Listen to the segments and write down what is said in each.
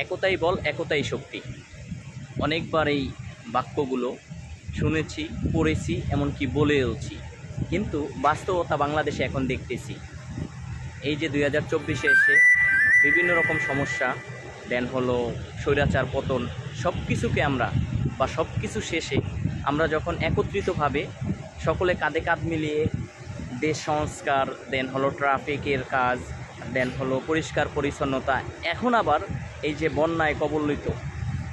একতাই বল, একতাই শক্তি। অনেকবার এই বাক্যগুলো শুনেছি, পড়েছি, এমনকি বলেওছি, কিন্তু বাস্তবতা বাংলাদেশে এখন দেখতেছি। এই যে 2024-এ এসে বিভিন্ন রকম সমস্যা, দেন হলো স্বৈরাচার পতন, সব কিছুকে আমরা বা সব কিছু শেষে আমরা যখন একত্রিতভাবে সকলে কাঁধে কাঁধ মিলিয়ে দেশ সংস্কার, দেন হলো ট্রাফিকের কাজ, দেন হলো পরিষ্কার পরিচ্ছন্নতা, এখন আবার এই যে বন্যায় কবলিত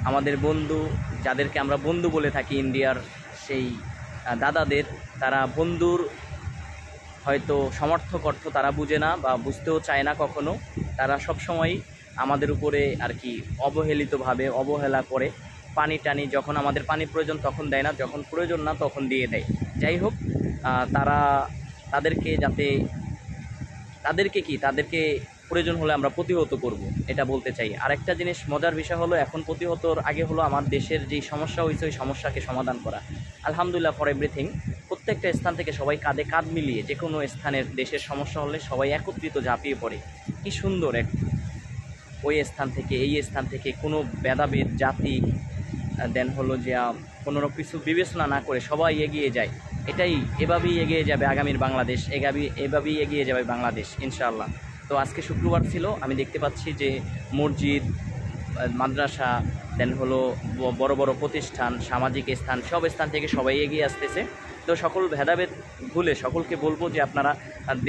আমাদের বন্ধু, যাদেরকে আমরা বন্ধু বলে থাকি, ইন্ডিয়ার সেই দাদাদের, তারা বন্ধুর হয়তো সমর্থক অর্থ তারা বুঝে না বা বুঝতেও চায় না কখনো। তারা সবসময় আমাদের উপরে আর কি অবহেলিতভাবে অবহেলা করে। পানি টানি, যখন আমাদের পানি প্রয়োজন তখন দেয় না, যখন প্রয়োজন না তখন দিয়ে দেয়। যাই হোক, তাদেরকে প্রয়োজন হলে আমরা প্রতিহত করব, এটা বলতে চাই। আরেকটা জিনিস মজার বিষয় হলো, এখন প্রতিহতর আগে হলো আমার দেশের যেই সমস্যা হয়েছে ওই সমস্যাকে সমাধান করা। আলহামদুলিল্লাহ ফর এভরিথিং। প্রত্যেকটা স্থান থেকে সবাই কাঁধে কাঁধ মিলিয়ে যে কোনো স্থানের দেশের সমস্যা হলে সবাই একত্রিত ঝাঁপিয়ে পড়ে। কি সুন্দর এক, ওই স্থান থেকে এই স্থান থেকে কোনো ভেদাভেদ, জাতি, দেন হলো যে কোনো কিছু বিবেচনা না করে সবাই এগিয়ে যায়। এভাবেই এগিয়ে যাবে আগামীর বাংলাদেশ, এভাবেই এগিয়ে যাবে বাংলাদেশ ইনশাআল্লাহ। তো আজকে শুক্রবার ছিল, আমি দেখতে পাচ্ছি যে মসজিদ, মাদ্রাসা, দেন হলো বড় বড় প্রতিষ্ঠান, সামাজিক স্থান, সব স্থান থেকে সবাই এগিয়ে আসতেছে। তো সকল ভেদাভেদ ভুলে সকলকে বলবো যে আপনারা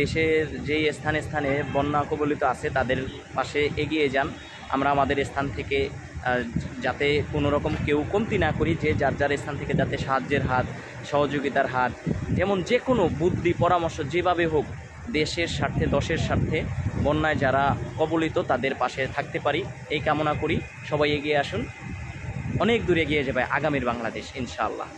দেশের যেই স্থানে স্থানে বন্যা কবলিত আছে তাদের পাশে এগিয়ে যান। আমরা আমাদের স্থান থেকে যাতে কোনো রকম কেউ কমতি না করি, যে যার যার স্থান থেকে যাতে সাহায্যের হাত, সহযোগিতার হাত, যেমন যে কোনো বুদ্ধি পরামর্শ যেভাবে হোক, দেশের স্বার্থে, দশের স্বার্থে বন্যায় যারা কবলিত তাদের পাশে থাকতে পারি, এই কামনা করি। সবাই এগিয়ে আসুন, অনেক দূর এগিয়ে যাবে আগামীর বাংলাদেশ ইনশাআল্লাহ।